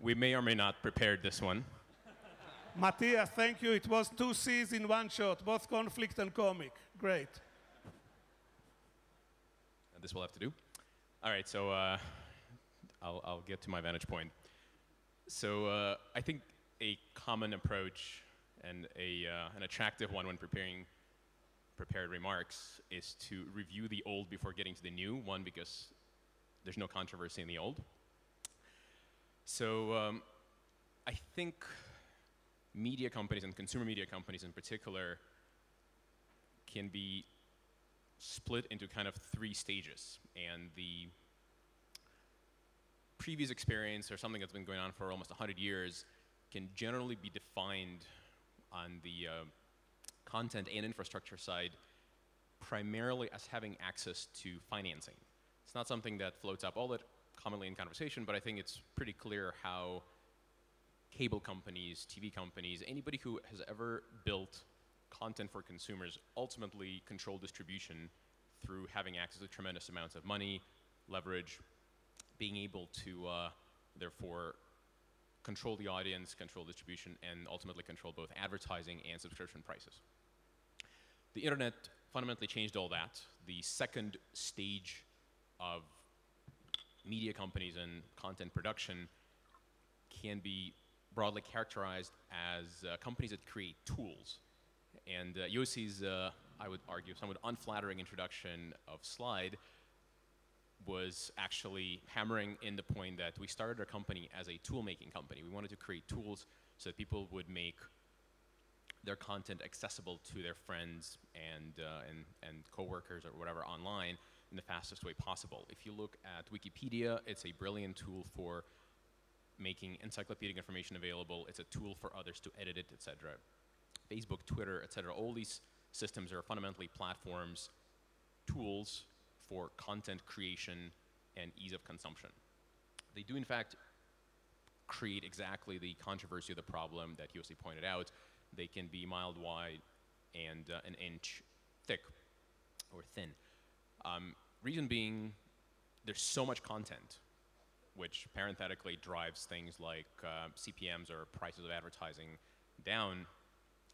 We may or may not prepared this one. Matthias, thank you. It was 2 C's in one shot, both conflict and comic. Great. And this will have to do. All right, so I'll get to my vantage point. So I think a common approach and an attractive one when preparing prepared remarks is to review the old before getting to the new. One, because there's no controversy in the old. So I think media companies and consumer media companies in particular can be split into kind of 3 stages. And the previous experience, or something that's been going on for almost 100 years, can generally be defined on the content and infrastructure side primarily as having access to financing. It's not something that floats up all that commonly in conversation, but I think it's pretty clear how cable companies, TV companies, anybody who has ever built content for consumers ultimately control distribution through having access to tremendous amounts of money, leverage, being able to therefore control the audience, control distribution, and ultimately control both advertising and subscription prices. The internet fundamentally changed all that. The second stage of media companies and content production can be broadly characterized as companies that create tools. And Yossi's, I would argue, somewhat unflattering introduction of slide was actually hammering in the point that we started our company as a tool-making company. We wanted to create tools so that people would make their content accessible to their friends and coworkers or whatever online in the fastest way possible. If you look at Wikipedia, it's a brilliant tool for making encyclopedic information available. It's a tool for others to edit it, etc. Facebook, Twitter, etc. All these systems are fundamentally platforms, tools for content creation and ease of consumption. They do, in fact, create exactly the controversy of the problem that Yossi pointed out. They can be mile wide and an inch thick or thin. Reason being, there's so much content, which parenthetically drives things like CPMs or prices of advertising down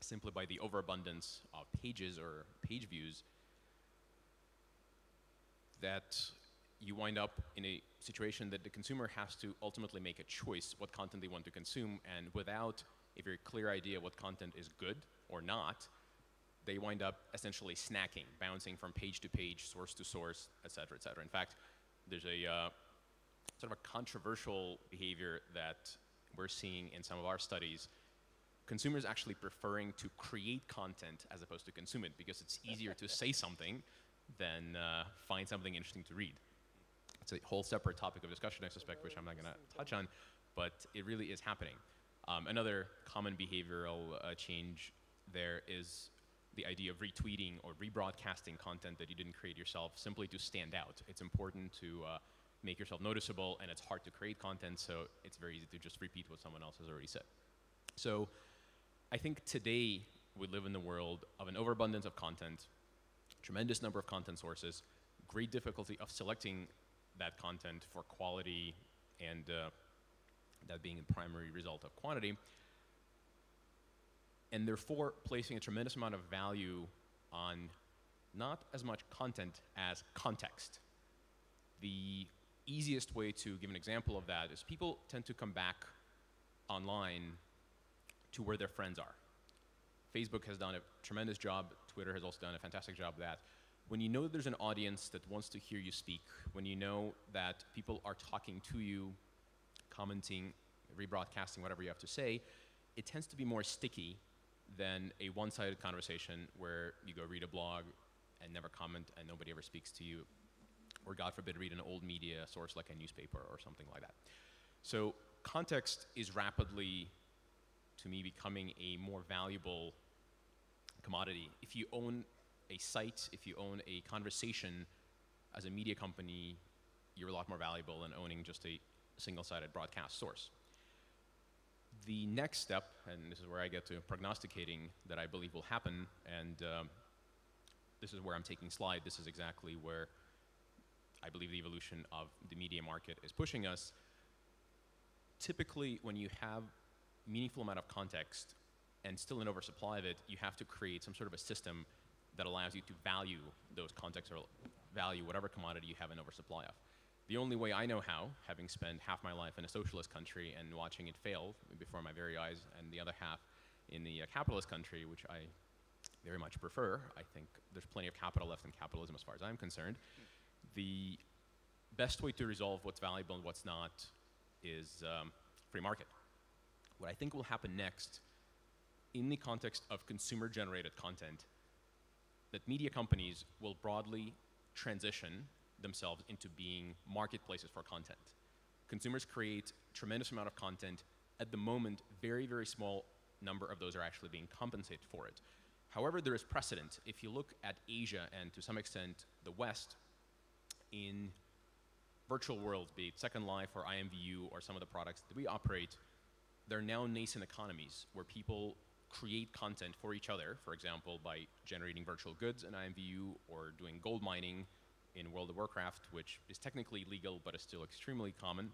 simply by the overabundance of pages or page views, that you wind up in a situation that the consumer has to ultimately make a choice what content they want to consume, and without a very clear idea what content is good or not, they wind up essentially snacking, bouncing from page to page, source to source, et cetera, et cetera. In fact, there's a sort of a controversial behavior that we're seeing in some of our studies. Consumers actually preferring to create content as opposed to consume it, because it's easier to say something than find something interesting to read. It's a whole separate topic of discussion, I suspect, which I'm not going to touch on, but it really is happening. Another common behavioral change there is the idea of retweeting or rebroadcasting content that you didn't create yourself simply to stand out. It's important to make yourself noticeable, and it's hard to create content, so it's very easy to just repeat what someone else has already said. So I think today we live in the world of an overabundance of content, tremendous number of content sources, great difficulty of selecting that content for quality, and that being a primary result of quantity, and therefore placing a tremendous amount of value on not as much content as context. The easiest way to give an example of that is people tend to come back online to where their friends are. Facebook has done a tremendous job. Twitter has also done a fantastic job of that. When you know that there's an audience that wants to hear you speak, when you know that people are talking to you, commenting, rebroadcasting, whatever you have to say, it tends to be more sticky than a one-sided conversation where you go read a blog and never comment and nobody ever speaks to you, or God forbid, read an old media source like a newspaper or something like that. So context is rapidly, to me, becoming a more valuable commodity. If you own a site, if you own a conversation as a media company, you're a lot more valuable than owning just a single-sided broadcast source. The next step, and this is where I get to prognosticating that I believe will happen, and this is where I'm taking slide. This is exactly where I believe the evolution of the media market is pushing us. typically, when you have meaningful amount of context and still an oversupply of it, you have to create some sort of a system that allows you to value those contexts or value whatever commodity you have an oversupply of. The only way I know how, having spent half my life in a socialist country and watching it fail before my very eyes, and the other half in the capitalist country, which I very much prefer. I think there's plenty of capital left in capitalism as far as I'm concerned. The best way to resolve what's valuable and what's not is free market. What I think will happen next, in the context of consumer-generated content, that media companies will broadly transition themselves into being marketplaces for content. Consumers create tremendous amount of content. At the moment, very, very small number of those are actually being compensated for it. However, there is precedent. If you look at Asia and to some extent the West, in virtual worlds, be it Second Life or IMVU or some of the products that we operate, they're now nascent economies where people create content for each other, for example, by generating virtual goods in IMVU or doing gold mining in World of Warcraft, which is technically legal but is still extremely common.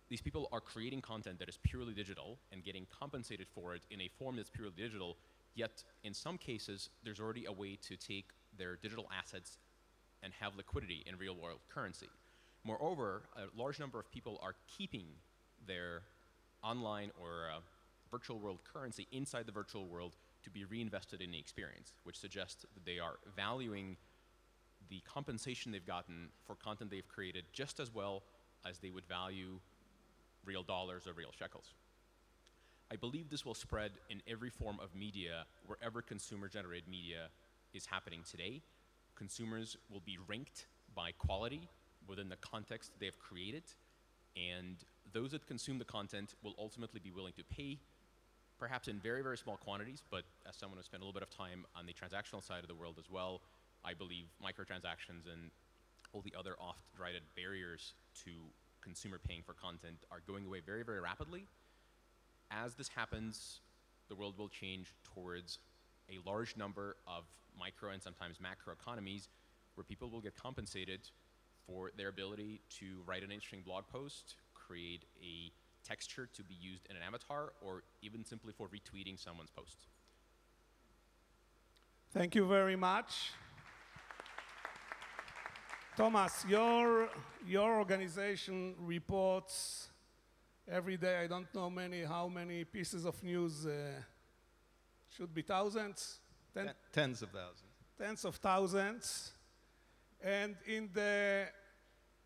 These people are creating content that is purely digital and getting compensated for it in a form that's purely digital, yet in some cases, there's already a way to take their digital assets and have liquidity in real world currency. Moreover, a large number of people are keeping their online or virtual world currency inside the virtual world to be reinvested in the experience, which suggests that they are valuing the compensation they've gotten for content they've created just as well as they would value real dollars or real shekels. I believe this will spread in every form of media, wherever consumer-generated media is happening today. Consumers will be ranked by quality within the context they've created, and those that consume the content will ultimately be willing to pay, perhaps in very, very small quantities, but as someone who spent a little bit of time on the transactional side of the world as well, I believe microtransactions and all the other oft-derided barriers to consumer paying for content are going away very, very rapidly. As this happens, the world will change towards a large number of micro and sometimes macro economies where people will get compensated for their ability to write an interesting blog post, create a texture to be used in an avatar, or even simply for retweeting someone's post. Thank you very much. Thomas, your organization reports every day, I don't know how many pieces of news, should be thousands? Tens of thousands. Tens of thousands. And in the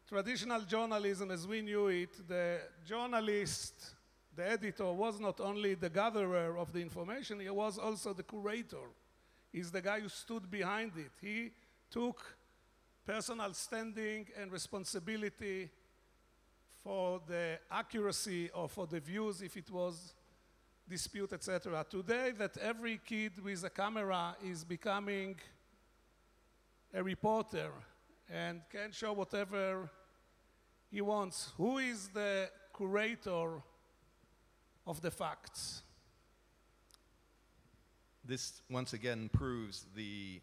traditional journalism as we knew it, the journalist, the editor, was not only the gatherer of the information, he was also the curator. He's the guy who stood behind it. He took personal standing and responsibility for the accuracy or for the views if it was dispute, etc. Today, that every kid with a camera is becoming a reporter and can show whatever he wants. Who is the curator of the facts? This, once again, proves the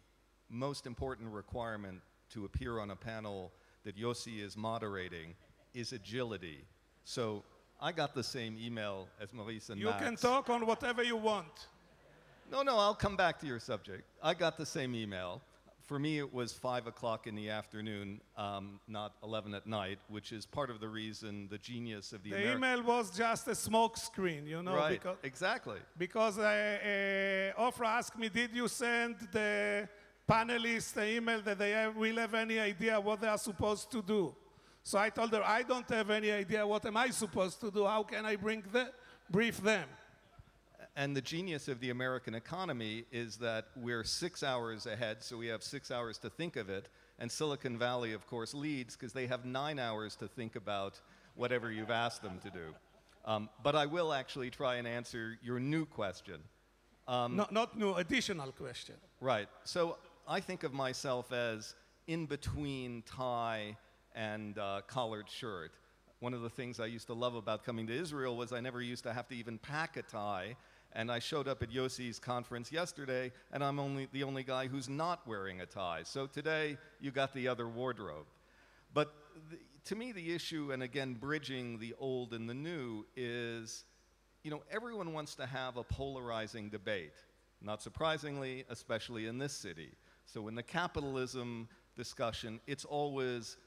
most important requirement to appear on a panel that Yossi is moderating is agility. So I got the same email as Maurice and Max. You can talk on whatever you want. No, I'll come back to your subject. I got the same email. For me, it was 5 o'clock in the afternoon, not 11 at night, which is part of the reason, the genius of the email was just a smoke screen, you know. Right, exactly. Because Ofra asked me, did you send the panelists the email that they will have any idea what they are supposed to do? So I told her, I don't have any idea what am I supposed to do. How can I brief them? And the genius of the American economy is that we're 6 hours ahead, so we have 6 hours to think of it. And Silicon Valley, of course, leads because they have 9 hours to think about whatever you've asked them to do. But I will actually try and answer your new question. Not new, additional question. Right. So I think of myself as in between tie and collared shirt. One of the things I used to love about coming to Israel was I never used to have to even pack a tie. And I showed up at Yossi's conference yesterday, and I'm the only guy who's not wearing a tie. So today, you got the other wardrobe. But to me, the issue, and again, bridging the old and the new, is, everyone wants to have a polarizing debate. Not surprisingly, especially in this city. So in the capitalism discussion, it's always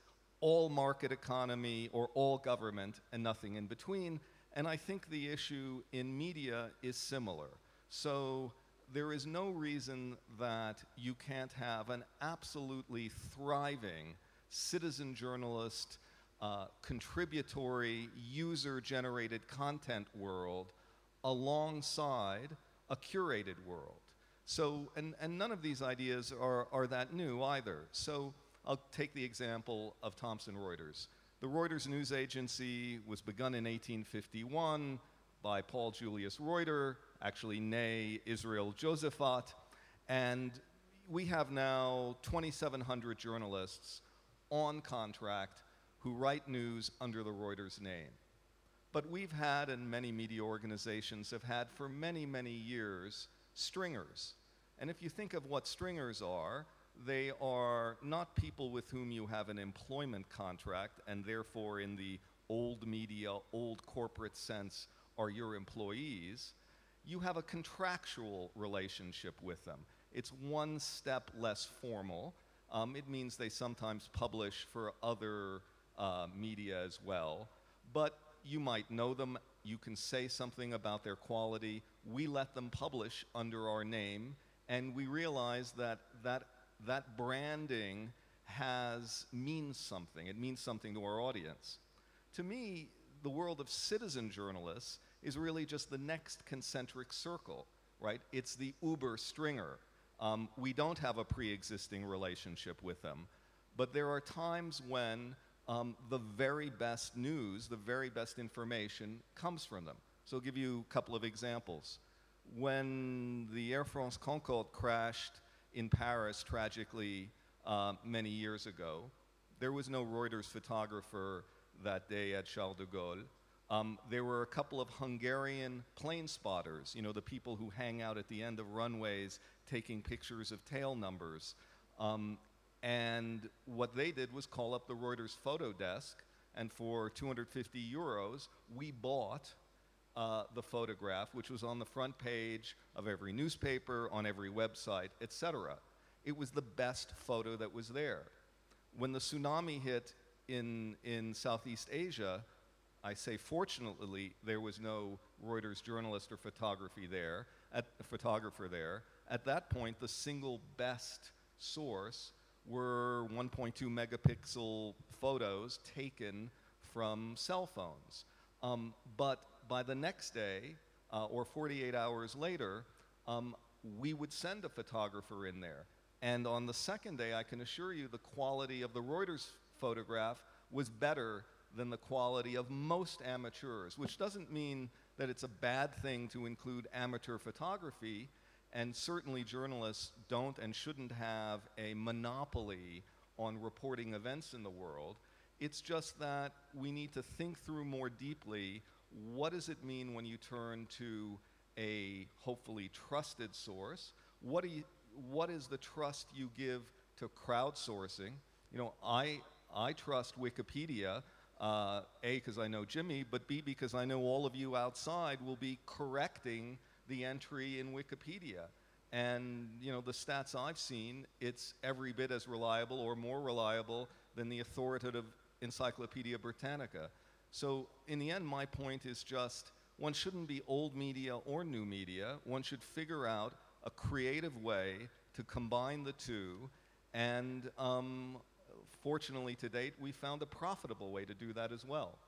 all market economy or all government and nothing in between. And I think the issue in media is similar. So there is no reason that you can't have an absolutely thriving citizen journalist, contributory, user-generated content world alongside a curated world. So, and none of these ideas are that new either. So I'll take the example of Thomson Reuters. The Reuters news agency was begun in 1851 by Paul Julius Reuter, actually née Israel Josephat, and we have now 2,700 journalists on contract who write news under the Reuters name. But we've had, and many media organizations have had for many, many years, stringers. And if you think of what stringers are, they are not people with whom you have an employment contract and therefore in the old media, old corporate sense are your employees. You have a contractual relationship with them. It's one step less formal. It means they sometimes publish for other media as well. But you might know them. You can say something about their quality. We let them publish under our name, and we realize that that branding means something. It means something to our audience. To me, the world of citizen journalists is really just the next concentric circle, right? It's the Uber stringer. We don't have a pre-existing relationship with them, but there are times when the very best news, the very best information comes from them. So I'll give you a couple of examples. When the Air France Concorde crashed in Paris tragically many years ago, there was no Reuters photographer that day at Charles de Gaulle. There were a couple of Hungarian plane spotters, the people who hang out at the end of runways taking pictures of tail numbers. And what they did was call up the Reuters photo desk, and for 250 euros, we bought the photograph, which was on the front page of every newspaper, on every website, etc. It was the best photo that was there. When the tsunami hit in Southeast Asia, I say fortunately, there was no Reuters journalist or photographer there. At that point, the single best source were 1.2 megapixel photos taken from cell phones. But by the next day, or 48 hours later, we would send a photographer in there. And on the second day, I can assure you the quality of the Reuters photograph was better than the quality of most amateurs, which doesn't mean that it's a bad thing to include amateur photography, and certainly journalists don't and shouldn't have a monopoly on reporting events in the world. It's just that we need to think through more deeply, what does it mean when you turn to a hopefully trusted source? What is the trust you give to crowdsourcing? I trust Wikipedia, A, because I know Jimmy, but B, because I know all of you outside will be correcting the entry in Wikipedia. And, the stats I've seen, it's every bit as reliable or more reliable than the authoritative Encyclopedia Britannica. So in the end, my point is just, one shouldn't be old media or new media. One should figure out a creative way to combine the two, and fortunately to date, we found a profitable way to do that as well.